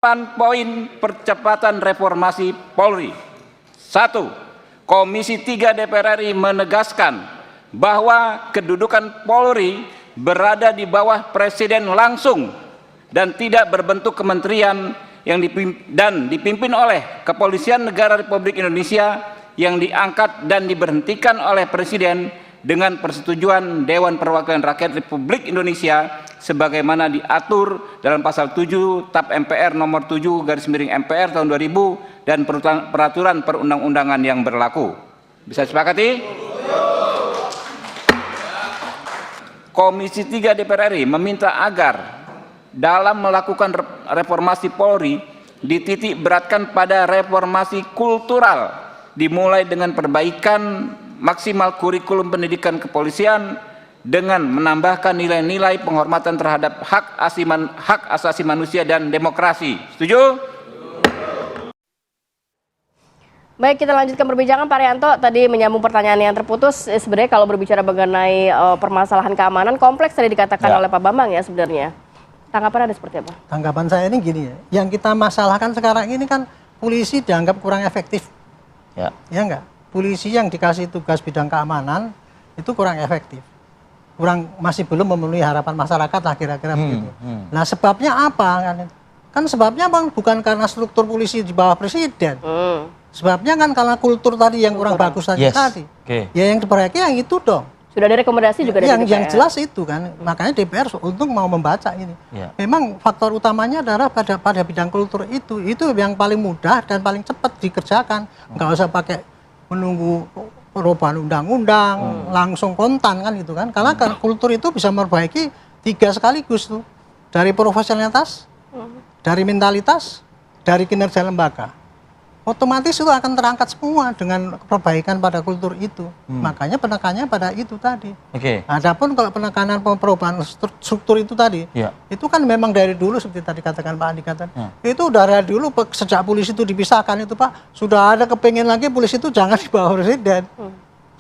Poin percepatan reformasi Polri. 1. Komisi 3 DPR RI menegaskan bahwa kedudukan Polri berada di bawah Presiden langsung dan tidak berbentuk kementerian yang dipimpin oleh Kepolisian Negara Republik Indonesia yang diangkat dan diberhentikan oleh Presiden dengan persetujuan Dewan Perwakilan Rakyat Republik Indonesia sebagaimana diatur dalam pasal 7 TAP MPR nomor 7/MPR tahun 2000 dan peraturan perundang-undangan yang berlaku. Bisa disepakati? Komisi 3 DPR RI meminta agar dalam melakukan reformasi Polri dititik beratkan pada reformasi kultural, dimulai dengan perbaikan maksimal kurikulum pendidikan kepolisian dengan menambahkan nilai-nilai penghormatan terhadap hak asasi manusia dan demokrasi. Setuju? Baik, kita lanjutkan perbincangan Pak Rianto. Tadi menyambung pertanyaan yang terputus, sebenarnya kalau berbicara mengenai permasalahan keamanan kompleks tadi dikatakan oleh Pak Bambang ya sebenarnya. Tanggapan Anda seperti apa? Tanggapan saya ini gini ya, yang kita masalahkan sekarang ini kan polisi dianggap kurang efektif. Ya enggak? Polisi yang dikasih tugas bidang keamanan itu kurang efektif. Masih belum memenuhi harapan masyarakat lah kira-kira begitu. Nah sebabnya apa? Kan sebabnya bang bukan karena struktur polisi di bawah presiden. Sebabnya kan karena kultur tadi yang kurang bagus tadi. Ya yang diperbaiki yang itu dong. Sudah ada rekomendasi juga dari DPR. Yang jelas itu kan, makanya DPR untung mau membaca ini. Memang faktor utamanya adalah pada bidang kultur itu yang paling mudah dan paling cepat dikerjakan. Nggak usah pakai menunggu perubahan undang-undang, langsung kontan kan gitu kan. Karena kultur itu bisa memperbaiki 3 sekaligus tuh. Dari profesionalitas, dari mentalitas, dari kinerja lembaga. Otomatis itu akan terangkat semua dengan perbaikan pada kultur itu. Makanya penekanannya pada itu tadi. Adapun kalau penekanan perubahan struktur itu tadi, itu kan memang dari dulu seperti tadi katakan Pak Andi itu dari dulu sejak polisi itu dipisahkan itu Pak, sudah ada kepengen lagi polisi itu jangan di bawah presiden.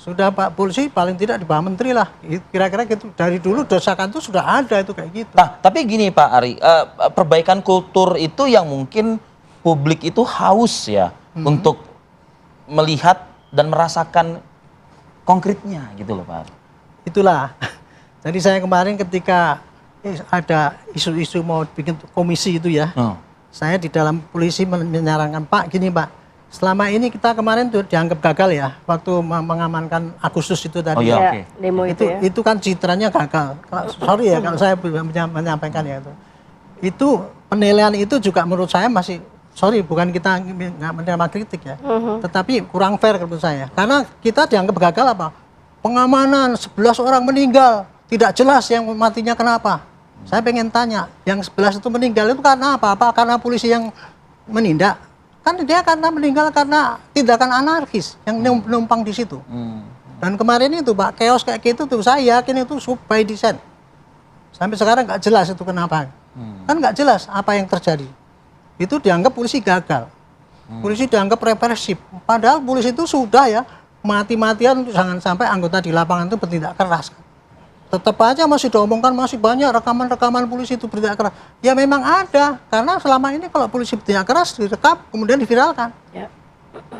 Sudah Pak polisi paling tidak di bawah menteri lah. Kira-kira gitu. Dari dulu desakan itu sudah ada itu kayak gitu. Nah, tapi gini Pak Ari, perbaikan kultur itu yang mungkin publik itu haus ya untuk melihat dan merasakan konkretnya gitu loh Pak. Itulah. Jadi saya kemarin ketika ada isu-isu mau bikin komisi itu ya, saya di dalam polisi menyarankan Pak gini Pak, selama ini kita kemarin tuh dianggap gagal ya waktu mengamankan Agustus itu tadi. Demo itu kan citranya gagal. Sorry ya kalau saya menyampaikan ya itu. Itu penilaian itu juga menurut saya masih bukan kita nggak menerima kritik ya, tetapi kurang fair menurut saya. Karena kita dianggap gagal apa? Pengamanan 11 orang meninggal, tidak jelas yang matinya kenapa. Saya pengen tanya, yang 11 itu meninggal itu karena apa? Apa karena polisi yang menindak? Kan dia karena meninggal karena tindakan anarkis yang numpang di situ. Dan kemarin itu Pak, chaos kayak gitu tuh, saya yakin itu by design. Sampai sekarang nggak jelas itu kenapa. Kan nggak jelas apa yang terjadi. Itu dianggap polisi gagal. Polisi dianggap represif. Padahal polisi itu sudah ya mati-matian jangan sampai anggota di lapangan itu bertindak keras. Tetap aja masih diomongkan masih banyak rekaman-rekaman polisi itu bertindak keras. Ya memang ada, karena selama ini kalau polisi bertindak keras direkam kemudian diviralkan.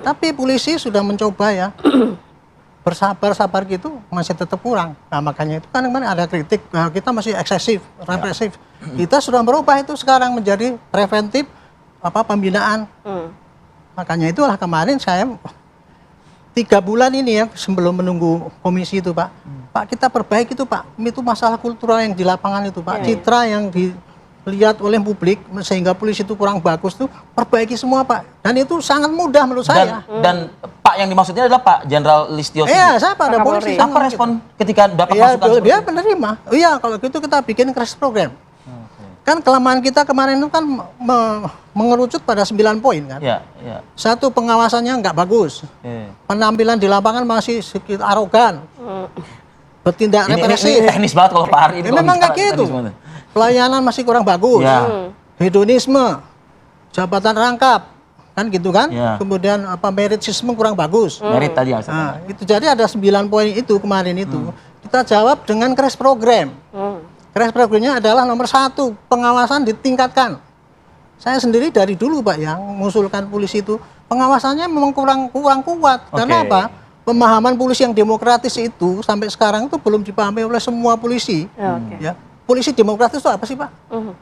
Tapi polisi sudah mencoba ya bersabar-sabar gitu masih tetap kurang. Nah makanya itu kan kemarin ada kritik bahwa kita masih eksesif, represif. Kita sudah berubah itu sekarang menjadi preventif pembinaan. Makanya itulah kemarin saya 3 bulan ini ya sebelum menunggu komisi itu Pak. Pak kita perbaiki itu Pak. Itu masalah kultural yang di lapangan itu Pak. Citra yang dilihat oleh publik sehingga polisi itu kurang bagus tuh perbaiki semua Pak. Dan itu sangat mudah menurut saya. Dan Pak yang dimaksudnya adalah Pak Jenderal Listio Sigit. Iya, saya pada polisi. Apa respon ketika dapat masukan? Dia menerima. Iya, kalau gitu kita bikin crash program. Kan kelemahan kita kemarin itu kan mengerucut pada 9 poin kan. Satu, pengawasannya nggak bagus. Penampilan di lapangan masih sedikit arogan. Bertindak represif. Ini teknis banget kalau Pak Ari ini. Memang nggak gitu. Pelayanan masih kurang bagus. Hedonisme, jabatan rangkap, kan gitu kan. Kemudian merit system kurang bagus. Merit tadi ya. Itu jadi ada 9 poin itu kemarin itu. Kita jawab dengan crash program. Crash programnya adalah nomor 1, pengawasan ditingkatkan. Saya sendiri dari dulu Pak yang mengusulkan polisi itu pengawasannya memang kurang kuat. Karena apa? Pemahaman polisi yang demokratis itu sampai sekarang itu belum dipahami oleh semua polisi. Ya. Polisi demokratis itu apa sih Pak?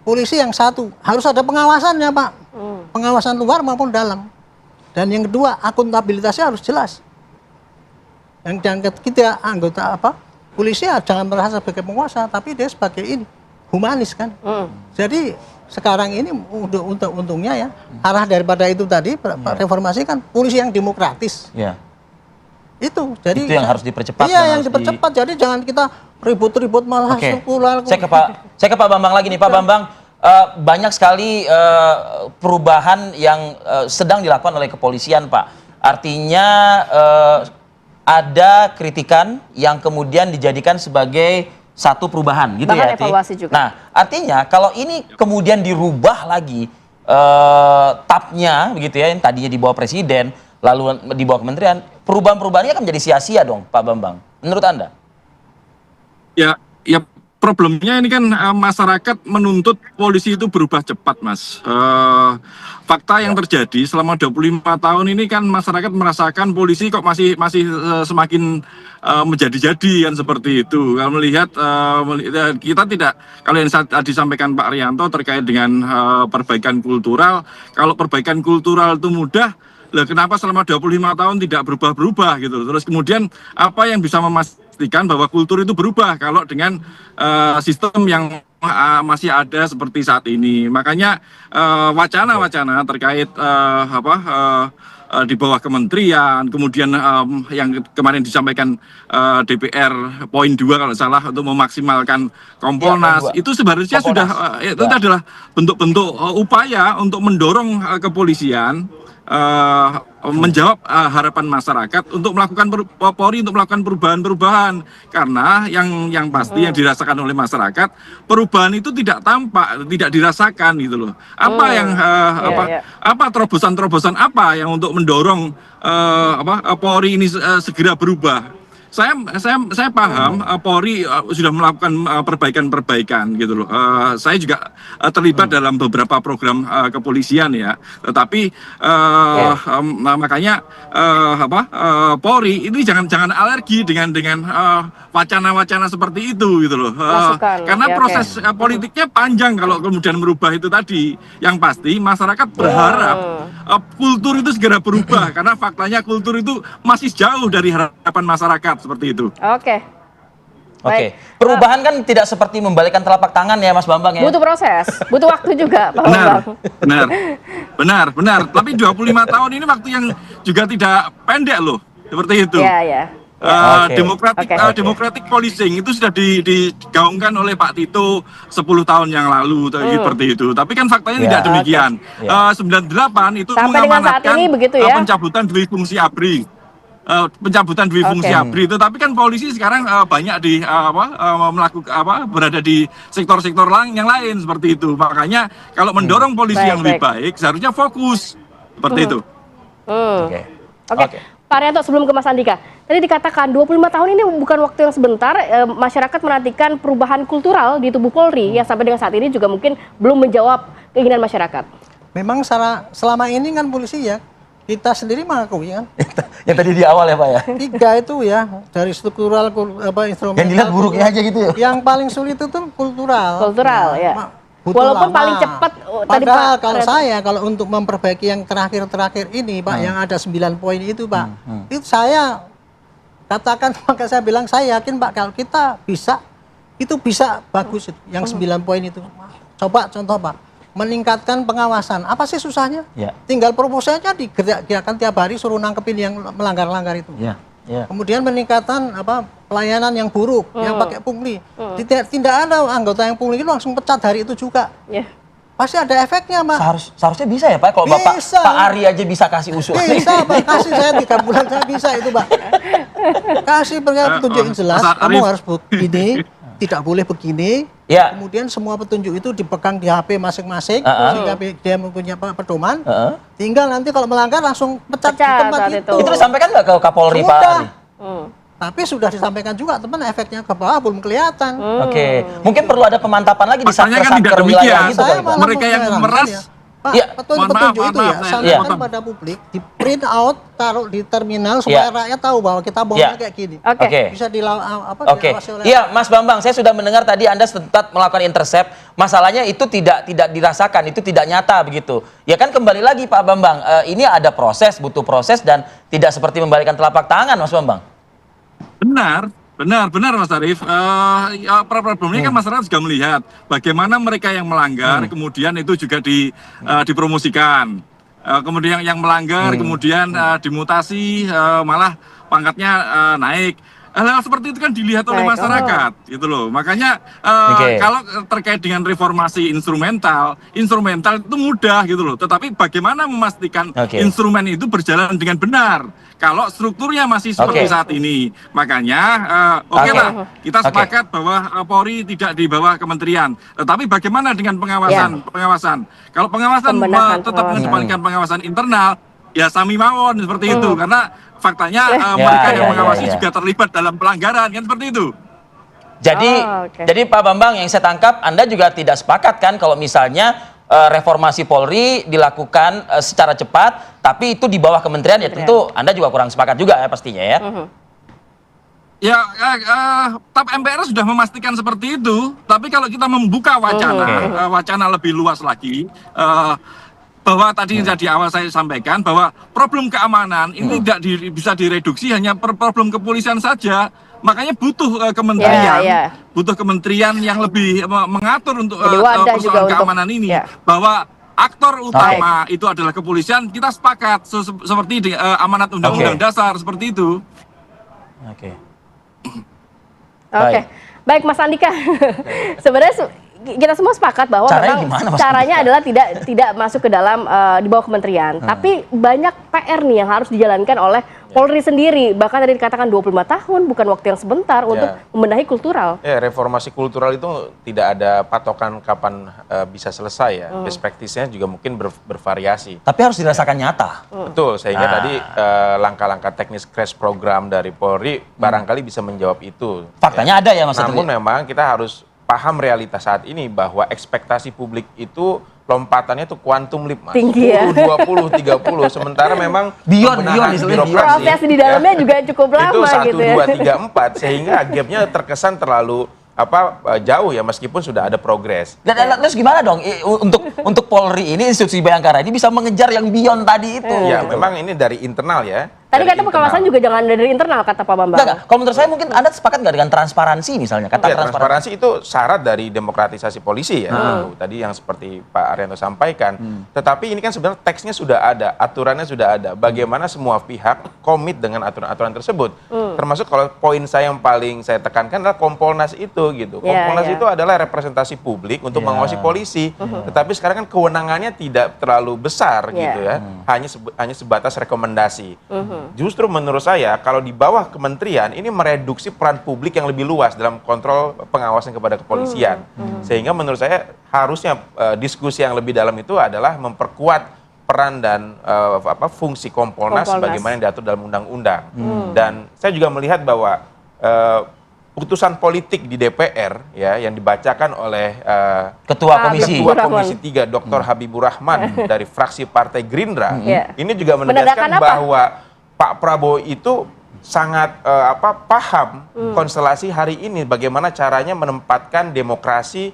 Polisi yang satu harus ada pengawasannya Pak. Pengawasan luar maupun dalam. Dan yang kedua akuntabilitasnya harus jelas. Yang ketiga anggota polisi jangan merasa sebagai penguasa, tapi dia sebagai humanis kan. Jadi sekarang ini untungnya ya arah daripada itu tadi reformasi kan polisi yang demokratis. Itu jadi itu yang harus dipercepat. Iya, yang dipercepat. Jadi jangan kita ribut-ribut malah struktural. Saya ke Pak Bambang lagi nih, Pak Bambang. Banyak sekali perubahan yang sedang dilakukan oleh kepolisian, Pak. Artinya ada kritikan yang kemudian dijadikan sebagai satu perubahan, gitu. Bahkan ya. Evaluasi juga. Nah, artinya kalau ini kemudian dirubah lagi tapnya, begitu ya, yang tadinya di bawah presiden, lalu di bawah kementerian, perubahan-perubahannya akan menjadi sia-sia dong, Pak Bambang. Menurut Anda? Ya problemnya ini kan masyarakat menuntut polisi itu berubah cepat, Mas. Fakta yang terjadi selama 25 tahun ini kan masyarakat merasakan polisi kok masih semakin menjadi-jadi kan seperti itu. Kalau melihat kita tidak, kalau yang disampaikan Pak Rianto terkait dengan perbaikan kultural, kalau perbaikan kultural itu mudah, lah kenapa selama 25 tahun tidak berubah-berubah gitu. Terus kemudian apa yang bisa memastikan bahwa kultur itu berubah kalau dengan sistem yang masih ada seperti saat ini. Makanya wacana-wacana terkait di bawah kementerian, kemudian yang kemarin disampaikan DPR poin 2 kalau salah untuk memaksimalkan Kompolnas, itu sebenarnya sudah itu adalah bentuk-bentuk upaya untuk mendorong kepolisian menjawab harapan masyarakat untuk melakukan Polri untuk melakukan perubahan-perubahan, karena yang pasti yang dirasakan oleh masyarakat perubahan itu tidak tampak, tidak dirasakan gitu loh. Apa yang apa terobosan-terobosan apa yang untuk mendorong Polri ini segera berubah? Saya paham Polri sudah melakukan perbaikan-perbaikan gitu loh. Saya juga terlibat dalam beberapa program kepolisian ya. Tetapi makanya Polri ini jangan alergi dengan wacana-wacana seperti itu gitu loh. Karena proses politiknya panjang kalau kemudian merubah itu tadi. Yang pasti masyarakat berharap kultur itu segera berubah karena faktanya kultur itu masih jauh dari harapan masyarakat. Seperti itu. Oke. Perubahan kan tidak seperti membalikkan telapak tangan ya, Mas Bambang ya. Butuh proses, butuh waktu juga, Pak Bambang. Benar. Tapi 25 tahun ini waktu yang juga tidak pendek loh. Seperti itu. Iya. Democratic policing itu sudah digaungkan oleh Pak Tito 10 tahun yang lalu seperti itu. Tapi kan faktanya tidak demikian. 98 itu sampai mengamanatkan ya? pencabutan dui fungsi ABRI. Pencabutan dui fungsi ABRI itu, tapi kan polisi sekarang banyak melakukan berada di sektor-sektor yang lain seperti itu. Makanya kalau mendorong polisi yang lebih baik seharusnya fokus seperti itu. Oke. Pak Rianto, sebelum ke Mas Andika, tadi dikatakan 25 tahun ini bukan waktu yang sebentar, masyarakat menantikan perubahan kultural di tubuh Polri yang sampai dengan saat ini juga mungkin belum menjawab keinginan masyarakat. Memang selama ini kan polisi ya, kita sendiri mengakui kan. Yang tadi di awal ya Pak ya. 3 itu ya, dari struktural instrumen. Yang dilihat buruknya aja gitu ya. Yang paling sulit itu kultural. Kultural ya. Walaupun paling cepat tadi Padahal kalau untuk memperbaiki yang terakhir ini Pak, yang ada 9 poin itu Pak, itu saya katakan, maka saya bilang saya yakin Pak kalau kita bisa, itu bisa bagus itu, yang 9 poin itu. Coba contoh Pak, meningkatkan pengawasan, apa sih susahnya? Tinggal proposalnya digerakkan tiap hari, suruh nangkepin yang melanggar-langgar itu. Kemudian meningkatkan pelayanan yang buruk, yang pakai pungli. Tidak ada anggota yang pungli itu langsung pecat hari itu juga. Pasti ada efeknya, Pak. Seharusnya bisa ya, Pak? Kalau Bapak Pak Ari aja bisa kasih usul. Bisa, Pak. Kasih saya 3 bulan saya bisa itu, Pak. Kasih petunjuk yang jelas, kamu harus begini, tidak boleh begini. Kemudian semua petunjuk itu dipegang di HP masing-masing, sehingga dia mempunyai pedoman. Tinggal nanti kalau melanggar langsung pecat di tempat itu. Itu disampaikan nggak ke Kapolri, Pak Ari? Tapi sudah disampaikan juga, teman, efeknya ke bawah belum kelihatan. Mungkin perlu ada pemantapan lagi di satker-satker wilayah gitu. Mereka yang memeras Pak, Iya. petunjuk itu ya, saya sampaikan potong. pada publik, di print out, taruh di terminal supaya rakyat tahu bahwa kita Iya. bohongnya kayak gini. Oke. Bisa Oke. diawasi oleh Iya, Mas Bambang, saya sudah mendengar tadi Anda sempat melakukan intercept. Masalahnya itu tidak dirasakan, itu tidak nyata begitu. Ya kan kembali lagi Pak Bambang, ini ada proses, butuh proses dan tidak seperti membalikan telapak tangan, Mas Bambang. Benar Mas Arief. Problemnya kan masyarakat juga melihat bagaimana mereka yang melanggar kemudian itu juga dipromosikan. Kemudian yang melanggar kemudian dimutasi malah pangkatnya naik. Hal-hal seperti itu kan dilihat oleh Baik, masyarakat, gitu loh. Makanya Oke. kalau terkait dengan reformasi instrumental itu mudah gitu loh. Tetapi bagaimana memastikan Oke. instrumen itu berjalan dengan benar? Kalau strukturnya masih seperti Oke. saat ini, makanya oke Oke. lah kita Oke. sepakat bahwa Polri tidak di bawah kementerian. Tetapi bagaimana dengan pengawasan? Kalau pengawasan Pembenahan tetap pengawasan. mengedepankan pengawasan internal, ya sami mawon seperti itu. Karena faktanya mereka yang mengawasi ya. juga terlibat dalam pelanggaran kan seperti itu. Jadi, Oke. jadi Pak Bambang yang saya tangkap, Anda juga tidak sepakat kan kalau misalnya reformasi Polri dilakukan secara cepat, tapi itu di bawah kementerian, ya tentu Anda juga kurang sepakat juga ya pastinya ya. Ya, TAP MPR sudah memastikan seperti itu. Tapi kalau kita membuka wacana lebih luas lagi, bahwa tadi di awal saya sampaikan bahwa problem keamanan ini tidak bisa direduksi hanya problem kepolisian saja. Makanya butuh kementerian, butuh kementerian yang lebih mengatur untuk Jadi wadah juga persoalan untuk- keamanan ini. ya. Bahwa aktor utama itu adalah kepolisian. Kita sepakat seperti di amanat Undang-Undang Dasar seperti itu. Oke. Oke, baik Mas Andika. Sebenarnya kita semua sepakat bahwa Caranya memang gimana, Mas caranya Andika? adalah tidak masuk ke dalam di bawah kementerian. Tapi banyak PR nih yang harus dijalankan oleh Polri sendiri. Bahkan tadi dikatakan 25 tahun bukan waktu yang sebentar untuk membenahi kultural. Ya, reformasi kultural itu tidak ada patokan kapan bisa selesai ya. Perspektifnya juga mungkin bervariasi. Tapi harus dirasakan nyata. Betul, sehingga tadi langkah-langkah teknis crash program dari Polri barangkali bisa menjawab itu. Faktanya ada ya Mas Namun Satria? memang kita harus paham realitas saat ini bahwa ekspektasi publik itu lompatannya itu kuantum leap, Mas. Tinggi ya. 10, 20, 30. Sementara memang Beyond, pembenahan istilahnya birokrasi, Proses di dalamnya juga cukup itu lama 1, gitu ya. 2, 3, 4 sehingga gapnya terkesan terlalu jauh ya meskipun sudah ada progres. Dan terus gimana dong untuk Polri ini, institusi Bayangkara ini bisa mengejar yang beyond tadi itu? Ya, gitu. memang ini dari internal ya. Tadi Dari kata pengawasan internal. juga jangan dari internal kata Pak Bambang. Enggak. Kalau menurut saya mungkin Anda sepakat nggak dengan transparansi misalnya? Kata Ya, transparansi itu syarat dari demokratisasi polisi ya. tentu. Tadi yang seperti Pak Arianto sampaikan. Tetapi ini kan sebenarnya teksnya sudah ada, aturannya sudah ada. Bagaimana semua pihak komit dengan aturan-aturan tersebut. Termasuk kalau poin saya yang paling saya tekankan adalah Kompolnas itu gitu. Kompolnas itu adalah representasi publik untuk mengawasi polisi. Tetapi sekarang kan kewenangannya tidak terlalu besar gitu ya. Hanya sebatas rekomendasi. Justru menurut saya kalau di bawah kementerian ini mereduksi peran publik yang lebih luas dalam kontrol pengawasan kepada kepolisian. Sehingga menurut saya harusnya diskusi yang lebih dalam itu adalah memperkuat peran dan fungsi Kompolnas sebagaimana yang diatur dalam undang-undang. Dan saya juga melihat bahwa putusan politik di DPR ya yang dibacakan oleh Ketua Komisi. Ketua Komisi 3 Dr. Habibur Rahman dari fraksi Partai Gerindra ini juga Menandakan menegaskan apa? bahwa Pak Prabowo itu sangat paham konstelasi hari ini bagaimana caranya menempatkan demokrasi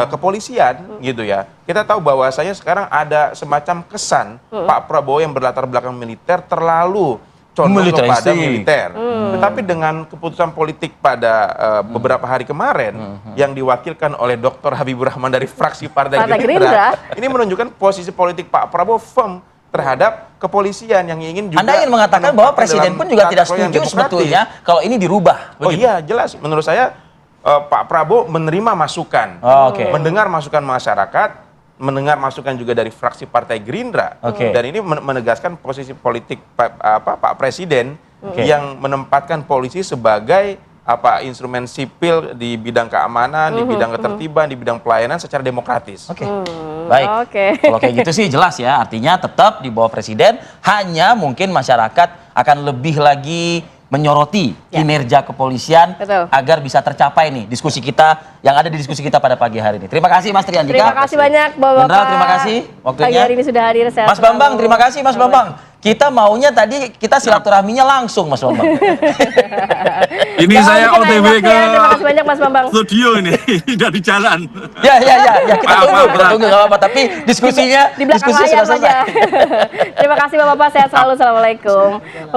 kepolisian gitu ya. Kita tahu bahwasanya sekarang ada semacam kesan Pak Prabowo yang berlatar belakang militer terlalu condong kepada militer. Tetapi dengan keputusan politik pada beberapa hari kemarin yang diwakilkan oleh Dr. Habibur Rahman dari fraksi Partai Gerindra, ini menunjukkan posisi politik Pak Prabowo firm terhadap kepolisian yang ingin juga. Anda ingin mengatakan bahwa Presiden pun juga tidak setuju sebetulnya kalau ini dirubah. Oh iya, jelas. Menurut saya Pak Prabowo menerima masukan, mendengar masukan masyarakat, mendengar masukan juga dari fraksi Partai Gerindra, dan ini menegaskan posisi politik Pak Presiden yang menempatkan polisi sebagai instrumen sipil di bidang keamanan, di bidang ketertiban, di bidang pelayanan secara demokratis. Baik. Kalau kayak gitu sih jelas ya, artinya tetap di bawah Presiden, hanya mungkin masyarakat akan lebih lagi menyoroti kinerja kepolisian Betul. agar bisa tercapai nih diskusi kita yang ada di diskusi kita pada pagi hari ini. Terima kasih Mas Triandika. Terima kasih banyak Bapak-bapak. Jenderal, terima kasih waktunya. Pagi hari ini sudah hadir. Sehat Mas Bambang, selalu. terima kasih Mas Bambang. Kita maunya tadi kita silaturahminya langsung Mas Bambang. Ini Jangan saya bikin OTW waktu ke ya. Terima kasih banyak Mas Bambang. studio ini dari jalan. Ya, kita Maaf, tunggu nggak apa-apa. Tapi diskusinya Di belakang diskusi layar sudah selesai. saja. Terima kasih Bapak-bapak. Sehat selalu. Assalamualaikum.